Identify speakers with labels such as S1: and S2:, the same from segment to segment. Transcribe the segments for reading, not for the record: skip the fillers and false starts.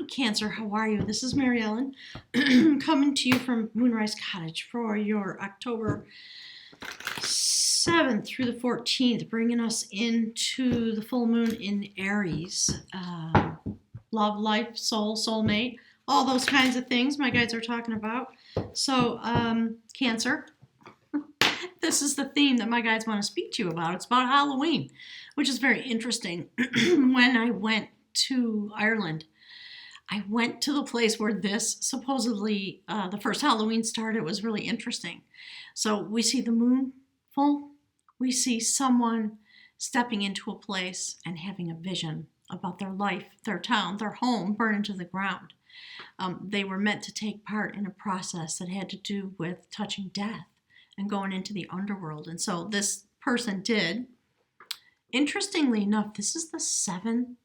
S1: Cancer, how are you? This is Mary Ellen coming to you from Moonrise Cottage for your October 7th through the 14th, bringing us into the full moon in Aries. Love, life, soul, soulmate, all those kinds of things my guides are talking about. So, Cancer, this is the theme that my guides want to speak to you about. It's about Halloween, which is very interesting. When I went to Ireland, I went to the place where this supposedly the first Halloween started. It was really interesting. So we see the moon full. We see someone stepping into a place and having a vision about their life, their town, their home burning to the ground. They were meant to take part in a process that had to do with touching death and going into the underworld. And so this person did. Interestingly enough, this is the Seven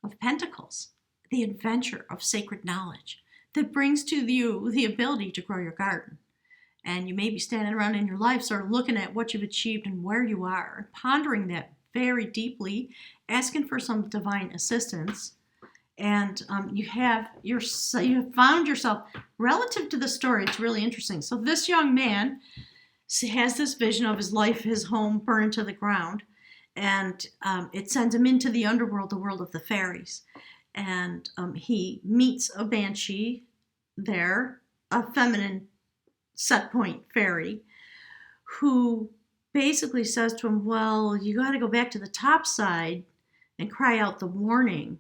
S1: of Pentacles, the adventure of sacred knowledge that brings to you the ability to grow your garden. And you may be standing around in your life sort of looking at what you've achieved and where you are, and pondering that very deeply, asking for some divine assistance. And you have found yourself, relative to the story, it's really interesting. So this young man has this vision of his life, his home burned to the ground, and it sends him into the underworld, the world of the fairies. And he meets a banshee there, a feminine set point fairy, who basically says to him, well, you got to go back to the top side and cry out the warning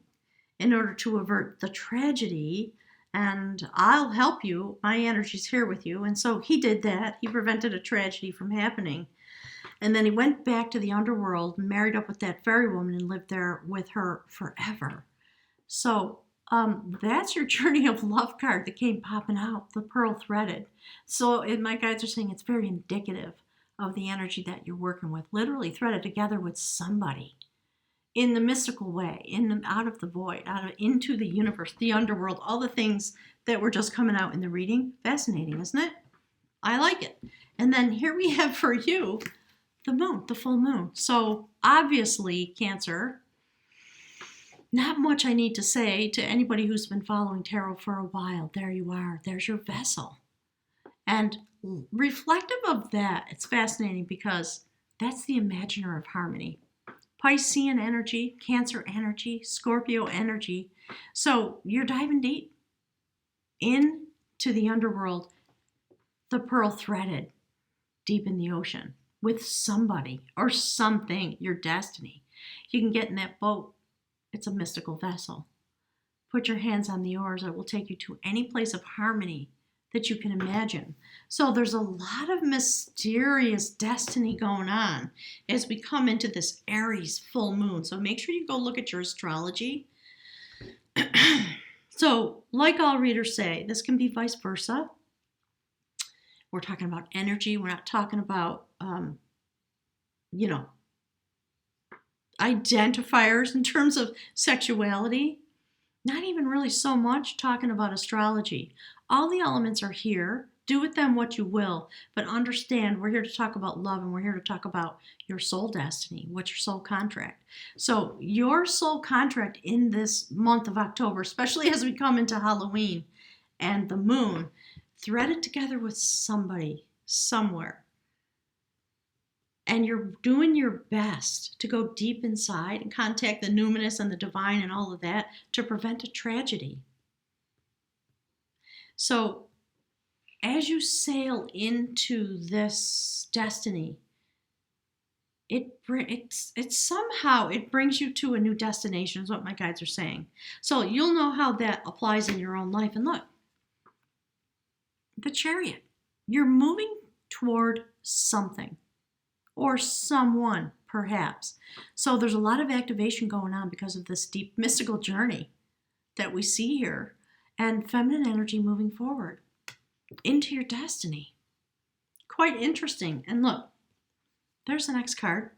S1: in order to avert the tragedy, and I'll help you. My energy's here with you. And so he did that. He prevented a tragedy from happening. And then he went back to the underworld, married up with that fairy woman, and lived there with her forever. So that's your journey of love card that came popping out, the pearl threaded. So my guides are saying it's very indicative of the energy that you're working with, literally threaded together with somebody in the mystical way, out of the void, into the universe, the underworld, all the things that were just coming out in the reading. Fascinating, isn't it? I like it. And then here we have for you the moon, the full moon. So obviously, Cancer, not much I need to say to anybody who's been following tarot for a while. There you are. There's your vessel. And reflective of that, it's fascinating because that's the imaginer of harmony. Piscean energy, Cancer energy, Scorpio energy. So you're diving deep into the underworld, the pearl threaded deep in the ocean with somebody or something, your destiny. You can get in that boat. It's a mystical vessel. Put your hands on the oars. It will take you to any place of harmony that you can imagine. So there's a lot of mysterious destiny going on as we come into this Aries full moon. So make sure you go look at your astrology. So like all readers say, this can be vice versa. We're talking about energy. We're not talking about, identifiers in terms of sexuality. Not even really so much talking about astrology. All the elements are here. Do with them what you will, but understand we're here to talk about love, and we're here to talk about your soul destiny. What's your soul contract? So your soul contract in this month of October, especially as we come into Halloween and the moon, threaded together with somebody, somewhere. And you're doing your best to go deep inside and contact the numinous and the divine and all of that to prevent a tragedy. So as you sail into this destiny, it brings you to a new destination, is what my guides are saying. So you'll know how that applies in your own life. And look, the Chariot, you're moving toward something. Or someone, perhaps. So there's a lot of activation going on because of this deep mystical journey that we see here, and feminine energy moving forward into your destiny. Quite interesting. And look, there's the next card.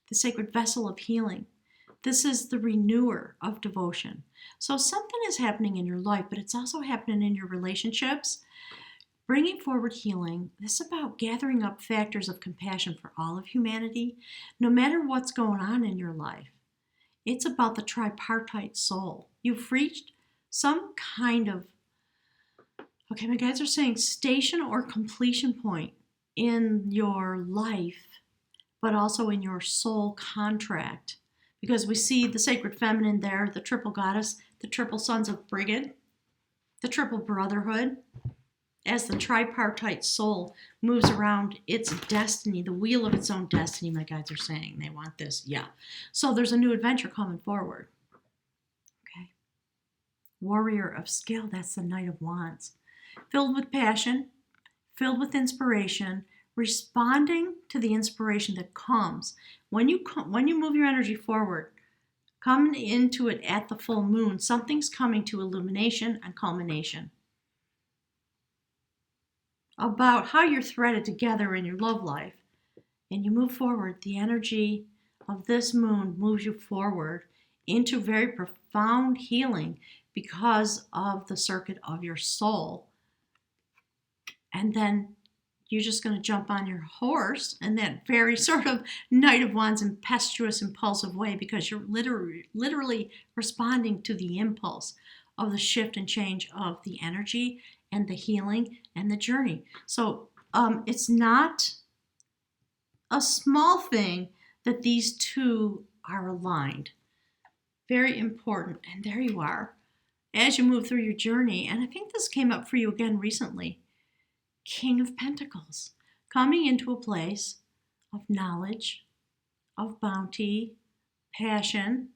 S1: The sacred vessel of healing. This is the renewer of devotion. So something is happening in your life, but it's also happening in your relationships. Bringing forward healing, this is about gathering up factors of compassion for all of humanity, no matter what's going on in your life. It's about the tripartite soul. You've reached some kind of, okay, my guides are saying station or completion point in your life, but also in your soul contract. Because we see the sacred feminine there, the triple goddess, the triple sons of Brigid, the triple brotherhood, as the tripartite soul moves around its destiny, the wheel of its own destiny, my guides are saying. They want this, yeah. So there's a new adventure coming forward. Okay. Warrior of skill, that's the Knight of Wands. Filled with passion, filled with inspiration, responding to the inspiration that comes. When you move your energy forward, coming into it at the full moon, something's coming to illumination and culmination. About how you're threaded together in your love life, and you move forward, the energy of this moon moves you forward into very profound healing because of the circuit of your soul. And then you're just going to jump on your horse in that very sort of Knight of Wands impetuous, impulsive way, because you're literally responding to the impulse of the shift and change of the energy and the healing and the journey. So it's not a small thing that these two are aligned. Very important. And there you are as you move through your journey. And I think this came up for you again recently. King of Pentacles, coming into a place of knowledge, of bounty, passion.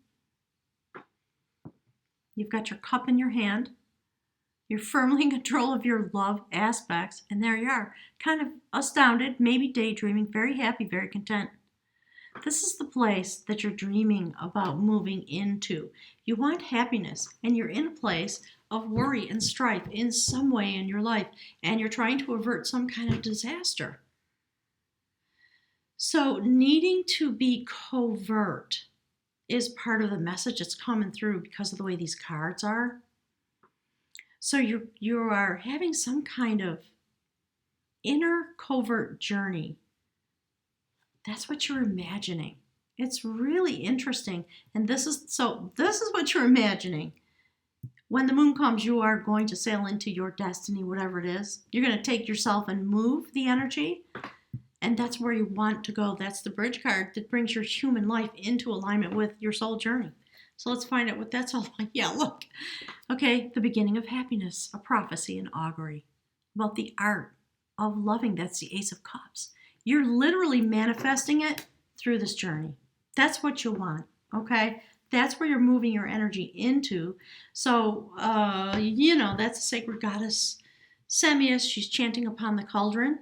S1: You've got your cup in your hand. You're firmly in control of your love aspects. And there you are, kind of astounded, maybe daydreaming, very happy, very content. This is the place that you're dreaming about moving into. You want happiness, and you're in a place of worry and strife in some way in your life, and you're trying to avert some kind of disaster. So needing to be covert is part of the message that's coming through because of the way these cards are. So you are having some kind of inner covert journey. That's what you're imagining. It's really interesting. And this is what you're imagining. When the moon comes, you are going to sail into your destiny, whatever it is. You're going to take yourself and move the energy. And that's where you want to go. That's the bridge card that brings your human life into alignment with your soul journey. So let's find out what that's all like. Yeah, look. Okay, the beginning of happiness, a prophecy, an augury about the art of loving. That's the Ace of Cups. You're literally manifesting it through this journey. That's what you want, okay? That's where you're moving your energy into. So, that's a sacred goddess, Semius. She's chanting upon the cauldron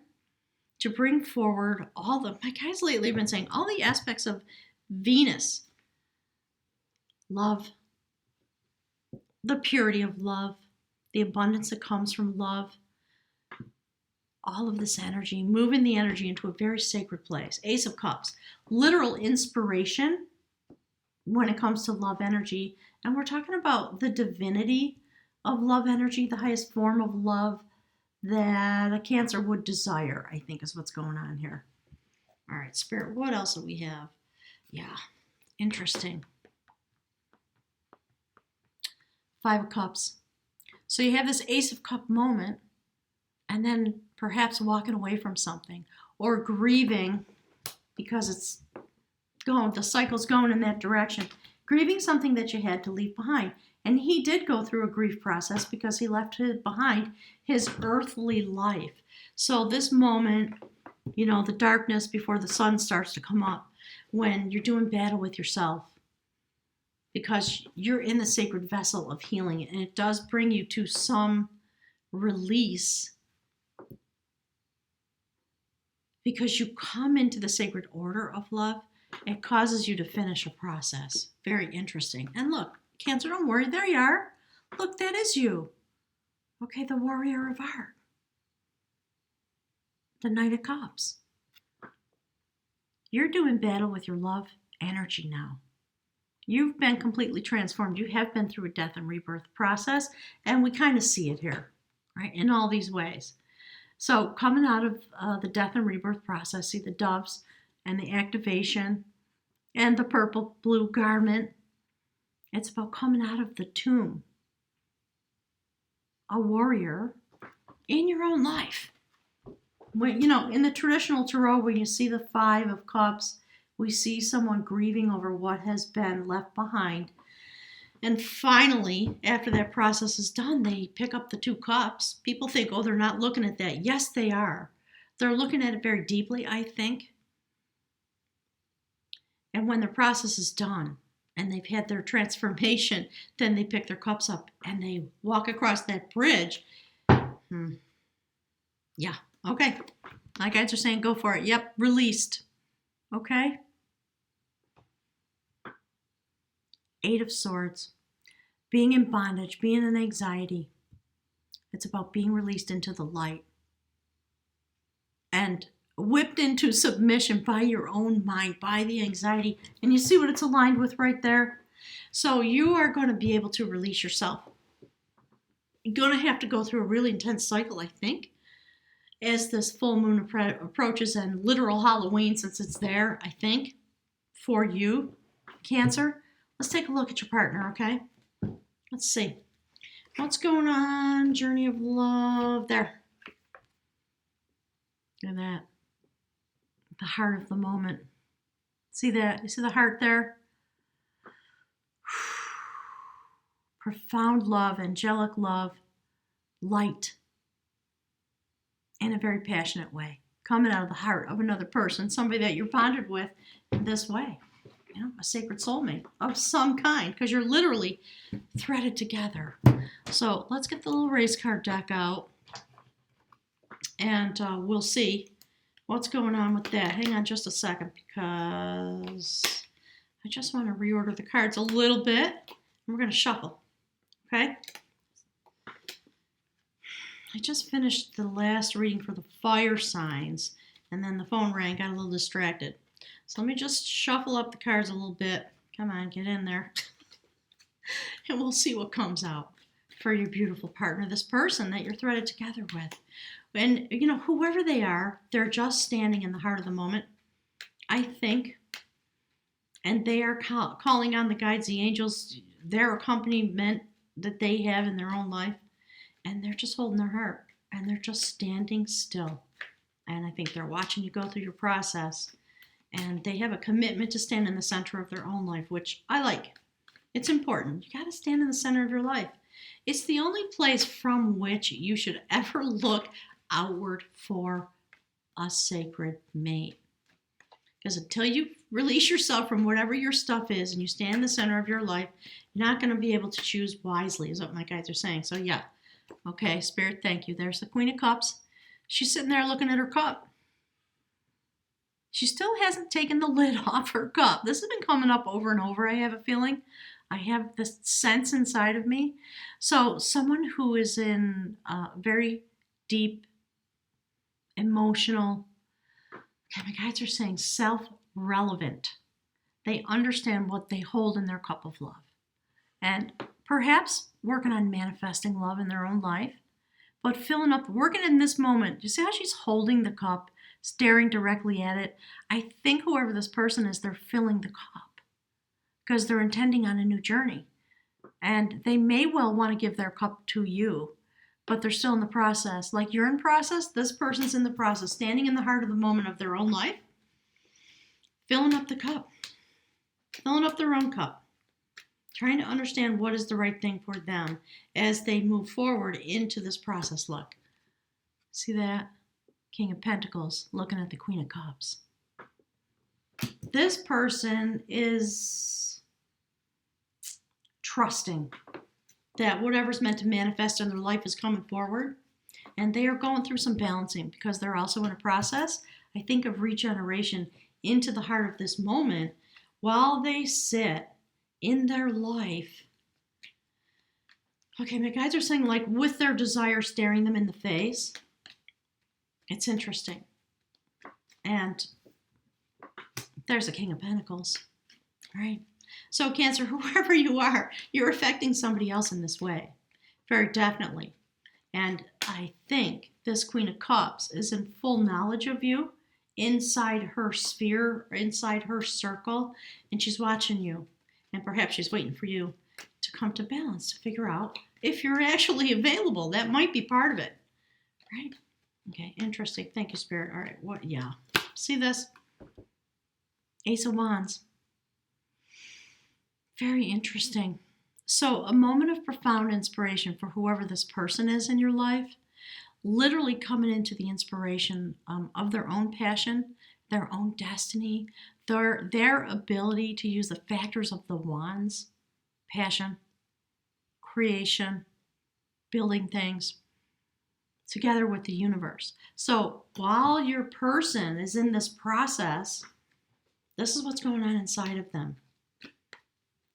S1: to bring forward my guys lately have been saying all the aspects of Venus. Love, the purity of love, the abundance that comes from love. All of this energy, moving the energy into a very sacred place. Ace of Cups, literal inspiration when it comes to love energy. And we're talking about the divinity of love energy, the highest form of love that a Cancer would desire, I think is what's going on here. All right, Spirit, what else do we have? Yeah, interesting. Five of Cups. So you have this Ace of Cup moment, and then perhaps walking away from something or grieving because the cycle's going in that direction. Grieving something that you had to leave behind. And he did go through a grief process because he left behind his earthly life. So this moment, the darkness before the sun starts to come up, when you're doing battle with yourself, because you're in the sacred vessel of healing, and it does bring you to some release because you come into the sacred order of love. It causes you to finish a process. Very interesting. And look, Cancer, don't worry. There you are. Look, that is you. Okay, the warrior of art. The Knight of Cups. You're doing battle with your love energy now. You've been completely transformed. You have been through a death and rebirth process, and we kind of see it here, right, in all these ways. So coming out of the death and rebirth process, see the doves and the activation and the purple blue garment. It's about coming out of the tomb, a warrior in your own life. When, in the traditional tarot, when you see the Five of Cups, we see someone grieving over what has been left behind. And finally, after that process is done, they pick up the 2 cups. People think, oh, they're not looking at that. Yes, they are. They're looking at it very deeply, I think. And when the process is done and they've had their transformation, then they pick their cups up and they walk across that bridge. Yeah, okay. My guides are saying go for it. Yep, released. Okay. 8 of Swords. Being in bondage, being in anxiety. It's about being released into the light. And whipped into submission by your own mind, by the anxiety. And you see what it's aligned with right there? So you are going to be able to release yourself. You're going to have to go through a really intense cycle, I think, as this full moon approaches, and literal Halloween, since it's there, I think, for you, Cancer. Let's take a look at your partner, okay? Let's see. What's going on? Journey of love. There. Look at that. The heart of the moment. See that? You see the heart there? Profound love, angelic love, light, in a very passionate way, coming out of the heart of another person, somebody that you're bonded with in this way. A sacred soulmate of some kind, because you're literally threaded together. So let's get the little race card deck out, and we'll see what's going on with that. Hang on just a second, because I just want to reorder the cards a little bit, and we're going to shuffle. Okay? I just finished the last reading for the fire signs, and then the phone rang, got a little distracted. So let me just shuffle up the cards a little bit. Come on, get in there. And we'll see what comes out for your beautiful partner, this person that you're threaded together with. And, whoever they are, they're just standing in the heart of the moment, I think. And they are calling on the guides, the angels, their accompaniment that they have in their own life. And they're just holding their heart. And they're just standing still. And I think they're watching you go through your process. And they have a commitment to stand in the center of their own life, which I like. It's important. You got to stand in the center of your life. It's the only place from which you should ever look outward for a sacred mate. Because until you release yourself from whatever your stuff is and you stand in the center of your life, you're not going to be able to choose wisely, is what my guides are saying. So yeah. Okay, Spirit, thank you. There's the Queen of Cups. She's sitting there looking at her cup. She still hasn't taken the lid off her cup. This has been coming up over and over, I have a feeling. I have this sense inside of me. So someone who is in very deep, emotional, my guides are saying self-relevant. They understand what they hold in their cup of love. And perhaps working on manifesting love in their own life, but filling up, working in this moment. You see how she's holding the cup, staring directly at it? I think whoever this person is, they're filling the cup because they're intending on a new journey. And they may well want to give their cup to you, but they're still in the process. Like you're in process, this person's in the process, standing in the heart of the moment of their own life, filling up the cup, filling up their own cup, trying to understand what is the right thing for them as they move forward into this process. Look, see that? King of Pentacles looking at the Queen of Cups. This person is trusting that whatever's meant to manifest in their life is coming forward. And they are going through some balancing because they're also in a process, I think, of regeneration into the heart of this moment while they sit in their life. Okay, my guides are saying, like, with their desire staring them in the face. It's interesting. And there's a King of Pentacles, right? So Cancer, whoever you are, you're affecting somebody else in this way, very definitely. And I think this Queen of Cups is in full knowledge of you, inside her sphere, inside her circle, and she's watching you. And perhaps she's waiting for you to come to balance, to figure out if you're actually available. That might be part of it, right? Okay, interesting. Thank you, Spirit. All right, what? Yeah. See this? Ace of Wands. Very interesting. So a moment of profound inspiration for whoever this person is in your life, literally coming into the inspiration of their own passion, their own destiny, their ability to use the factors of the wands, passion, creation, building things together with the universe. So while your person is in this process, this is what's going on inside of them.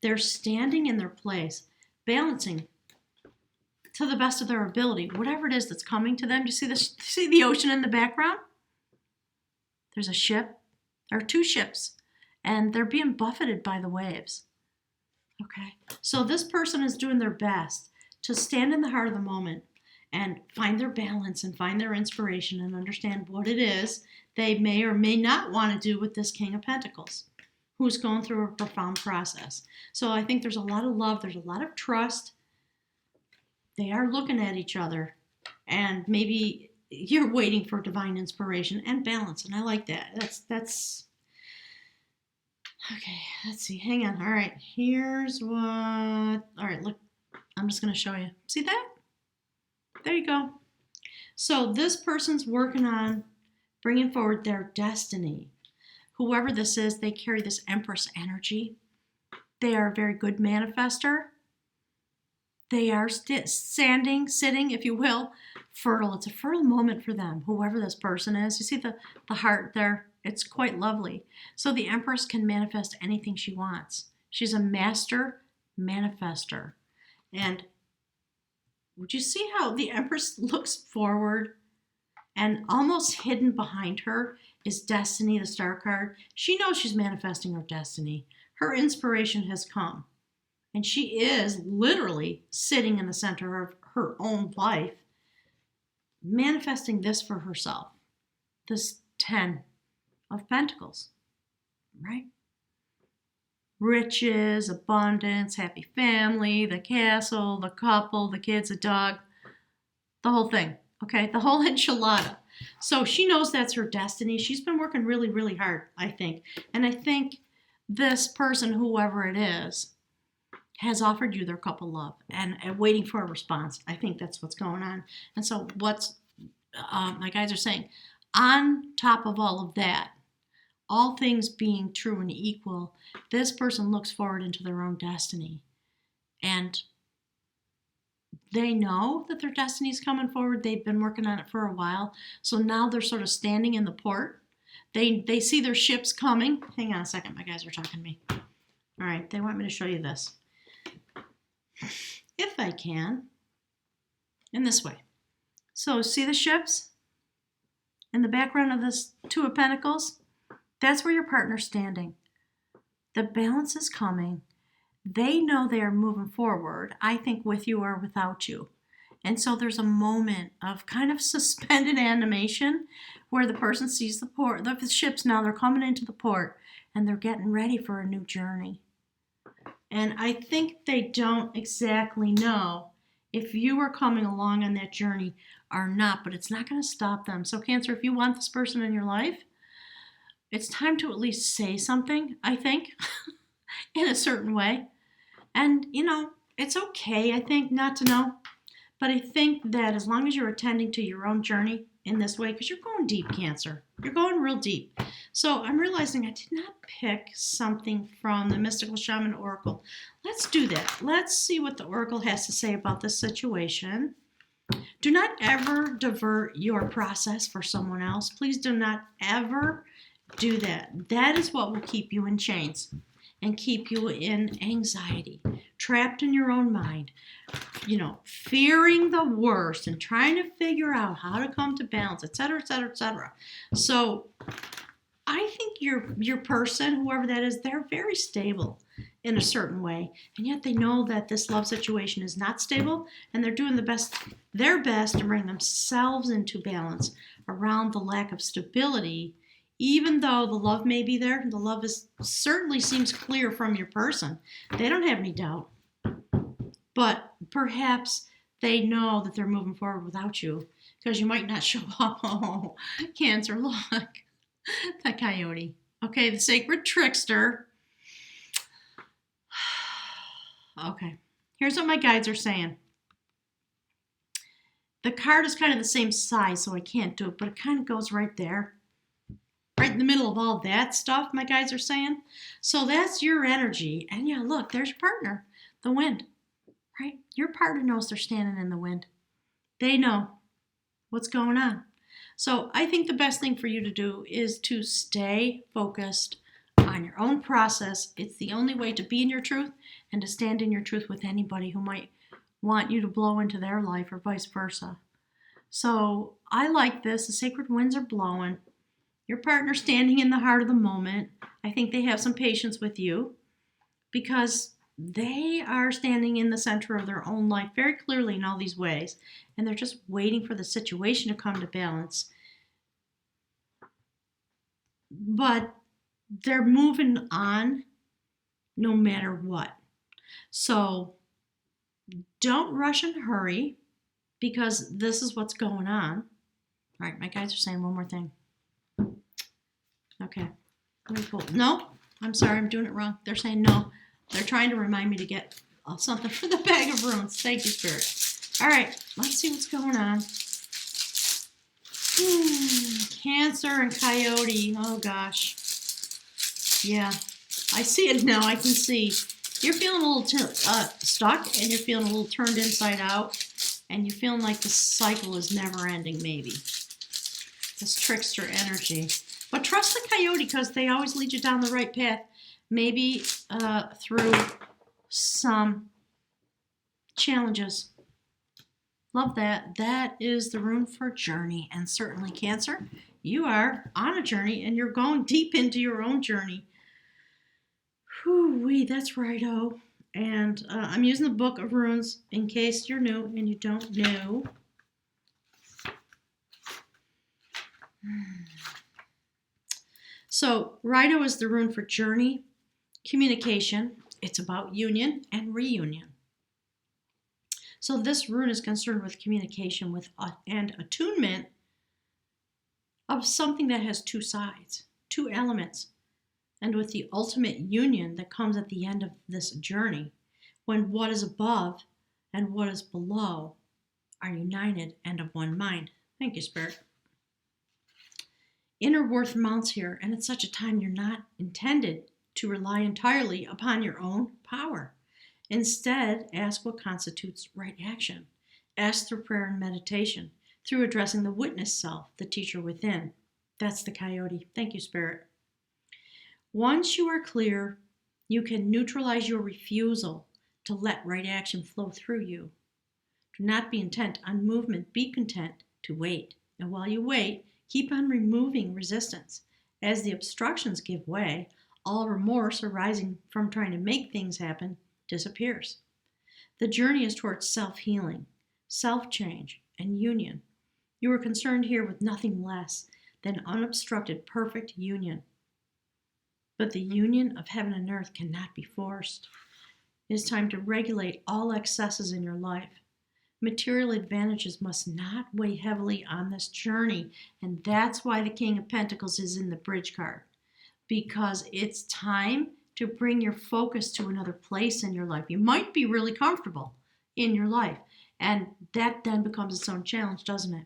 S1: They're standing in their place, balancing to the best of their ability, whatever it is that's coming to them. Do you see this? See the ocean in the background? There's a ship. There are two ships, and they're being buffeted by the waves. Okay, so this person is doing their best to stand in the heart of the moment and find their balance and find their inspiration and understand what it is they may or may not want to do with this King of Pentacles, who's going through a profound process. So I think there's a lot of love, there's a lot of trust. They are looking at each other, and maybe you're waiting for divine inspiration and balance, and I like that. That's okay. Let's see. Hang on. All right. Here's what. All right. Look, I'm just going to show you. See that? There you go. So this person's working on bringing forward their destiny. Whoever this is, they carry this Empress energy. They are a very good manifester. They are sitting, if you will, fertile. It's a fertile moment for them, whoever this person is. You see the heart there? It's quite lovely. So the Empress can manifest anything she wants. She's a master manifester. And would you see how the Empress looks forward, and almost hidden behind her is Destiny, the Star card? She knows she's manifesting her destiny. Her inspiration has come. And she is literally sitting in the center of her own life, manifesting this for herself. This 10 of Pentacles, right? Riches, abundance, happy family, the castle, the couple, the kids, the dog, the whole thing, okay? The whole enchilada. So she knows that's her destiny. She's been working really, really hard, I think. And I think this person, whoever it is, has offered you their cup of love and waiting for a response. I think that's what's going on. And so what's, my guys are saying, on top of all of that, all things being true and equal, this person looks forward into their own destiny. And they know that their destiny is coming forward. They've been working on it for a while. So now they're sort of standing in the port. They see their ships coming. Hang on a second. My guys are talking to me. All right. They want me to show you this, if I can, in this way. So see the ships in the background of this Two of Pentacles? That's where your partner's standing. The balance is coming. They know they are moving forward, I think, with you or without you. And so there's a moment of kind of suspended animation where the person sees the port, the ships now, they're coming into the port and they're getting ready for a new journey. And I think they don't exactly know if you are coming along on that journey or not, but it's not going to stop them. So Cancer, if you want this person in your life, it's time to at least say something, I think, in a certain way. And, you know, it's okay, I think, not to know. But I think that as long as you're attending to your own journey in this way, because you're going deep, Cancer. You're going real deep. So I'm realizing I did not pick something from the Mystical Shaman Oracle. Let's do that. Let's see what the Oracle has to say about this situation. Do not ever divert your process for someone else. Please do not ever do that. That is what will keep you in chains and keep you in anxiety, trapped in your own mind, you know, fearing the worst and trying to figure out how to come to balance, etc., etc., etc. So I think your person, whoever that is, they're very stable in a certain way, and yet they know that this love situation is not stable, and they're doing their best to bring themselves into balance around the lack of stability. Even though the love may be there, the love certainly seems clear from your person. They don't have any doubt. But perhaps they know that they're moving forward without you because you might not show up. Oh, Cancer, look. The coyote. Okay, the sacred trickster. Okay, here's what my guides are saying. The card is kind of the same size, so I can't do it, but it kind of goes right there. Right in the middle of all that stuff, my guides are saying. So that's your energy. And yeah, look, there's your partner, the wind, right? Your partner knows they're standing in the wind. They know what's going on. So I think the best thing for you to do is to stay focused on your own process. It's the only way to be in your truth and to stand in your truth with anybody who might want you to blow into their life or vice versa. So I like this. The sacred winds are blowing. Your partner standing in the heart of the moment. I think they have some patience with you because they are standing in the center of their own life very clearly in all these ways, and they're just waiting for the situation to come to balance. But they're moving on no matter what. So don't rush and hurry because this is what's going on. All right, my guys are saying one more thing. Okay. Let me pull. No, I'm sorry, I'm doing it wrong. They're saying no. They're trying to remind me to get something for the bag of runes. Thank you, Spirit. All right, let's see what's going on. Cancer and Coyote. Oh, gosh. Yeah, I see it now. I can see. You're feeling a little stuck, and you're feeling a little turned inside out, and you're feeling like the cycle is never ending, maybe. This trickster energy. But trust the coyote because they always lead you down the right path. Maybe through some challenges. Love that. That is the rune for journey. And certainly, Cancer, you are on a journey and you're going deep into your own journey. Whew-wee, that's righto. And I'm using the Book of Runes in case you're new and you don't know. So, Rider is the rune for journey, communication. It's about union and reunion. So this rune is concerned with communication with and attunement of something that has two sides, two elements, and with the ultimate union that comes at the end of this journey, when what is above and what is below are united and of one mind. Thank you, Spirit. Inner worth mounts here, and at such a time you're not intended to rely entirely upon your own power. Instead, ask what constitutes right action. Ask through prayer and meditation, through addressing the witness self, the teacher within. That's the coyote. Thank you, Spirit. Once you are clear, you can neutralize your refusal to let right action flow through you. Do not be intent on movement. Be content to wait. And while you wait, keep on removing resistance. As the obstructions give way, all remorse arising from trying to make things happen disappears. The journey is towards self-healing, self-change, and union. You are concerned here with nothing less than unobstructed, perfect union. But the union of heaven and earth cannot be forced. It is time to regulate all excesses in your life. Material advantages must not weigh heavily on this journey, and that's why the King of Pentacles is in the bridge card, because it's time to bring your focus to another place in your life. You might be really comfortable in your life, and that then becomes its own challenge, doesn't it?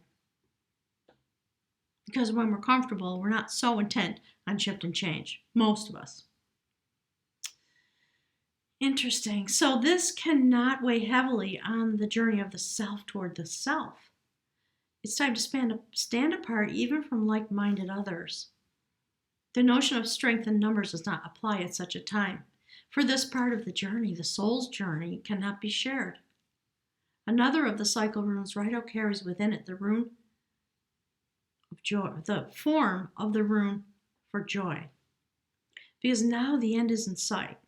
S1: Because when we're comfortable, we're not so intent on shift and change, most of us. Interesting. So this cannot weigh heavily on the journey of the self toward the self. It's time to stand apart even from like-minded others. The notion of strength in numbers does not apply at such a time. For this part of the journey, the soul's journey, cannot be shared. Another of the cycle runes Rider carries within it the rune of joy, the form of the rune for joy. Because now the end is in sight.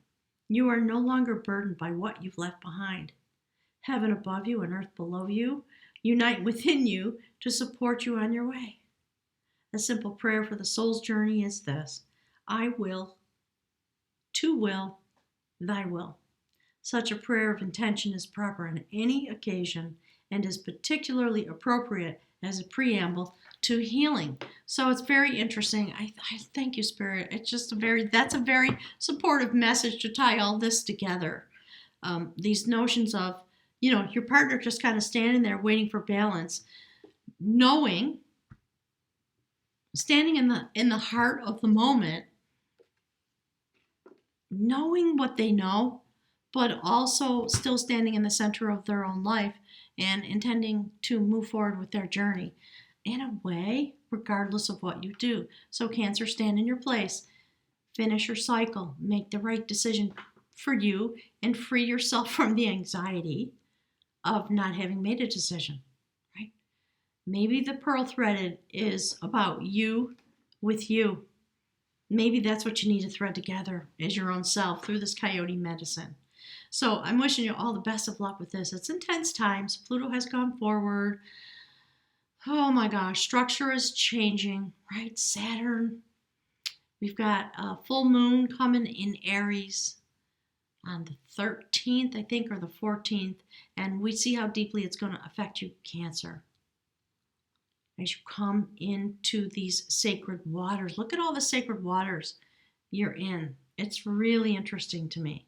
S1: You are no longer burdened by what you've left behind. Heaven above you and earth below you unite within you to support you on your way. A simple prayer for the soul's journey is this: I will, to will, thy will. Such a prayer of intention is proper on any occasion and is particularly appropriate as a preamble to healing. So it's very interesting. I thank you, Spirit. It's just that's a very supportive message to tie all this together. These notions of, your partner just kind of standing there waiting for balance, knowing, standing in the heart of the moment, knowing what they know, but also still standing in the center of their own life and intending to move forward with their journey in a way, regardless of what you do. So, Cancer, stand in your place, finish your cycle, make the right decision for you, and free yourself from the anxiety of not having made a decision, right? Maybe the pearl threaded is about you with you. Maybe that's what you need to thread together as your own self through this coyote medicine. So I'm wishing you all the best of luck with this. It's intense times. Pluto has gone forward. Oh my gosh, structure is changing, right? Saturn. We've got a full moon coming in Aries on the 13th, I think, or the 14th. And we see how deeply it's going to affect you, Cancer. As you come into these sacred waters. Look at all the sacred waters you're in. It's really interesting to me.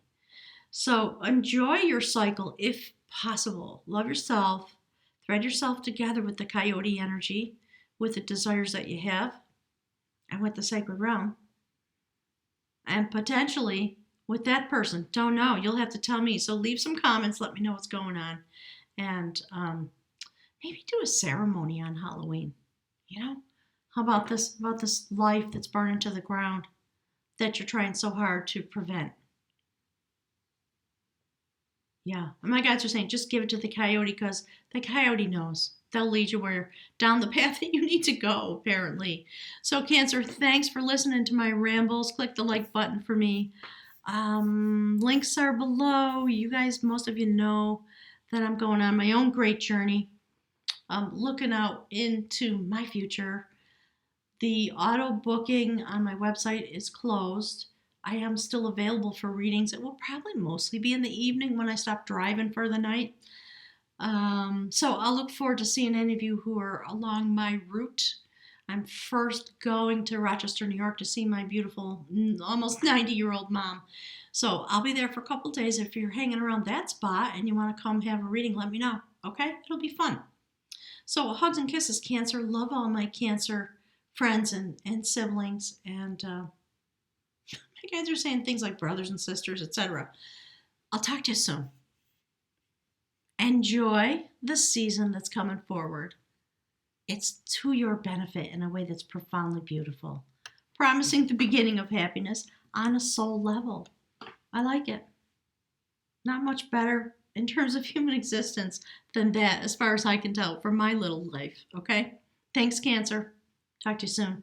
S1: So enjoy your cycle if possible. Love yourself. Thread yourself together with the coyote energy, with the desires that you have, and with the sacred realm. And potentially with that person. Don't know. You'll have to tell me. So leave some comments. Let me know what's going on. And maybe do a ceremony on Halloween. How about this life that's burning to the ground that you're trying so hard to prevent? Yeah, and my guides are saying just give it to the coyote because the coyote knows. They'll lead you down the path that you need to go, apparently. So, Cancer, thanks for listening to my rambles. Click the like button for me. Links are below. You guys, most of you know that I'm going on my own great journey. Looking out into my future. The auto booking on my website is closed. I am still available for readings. It will probably mostly be in the evening when I stop driving for the night. So I'll look forward to seeing any of you who are along my route. I'm first going to Rochester, New York to see my beautiful, almost 90-year-old mom. So I'll be there for a couple days. If you're hanging around that spot and you want to come have a reading, let me know. Okay? It'll be fun. So hugs and kisses, Cancer. Love all my Cancer friends and siblings. And my guys are saying things like brothers and sisters, etc. I'll talk to you soon. Enjoy the season that's coming forward. It's to your benefit in a way that's profoundly beautiful, promising the beginning of happiness on a soul level. I like it. Not much better in terms of human existence than that, as far as I can tell, for my little life, okay? Thanks, Cancer. Talk to you soon.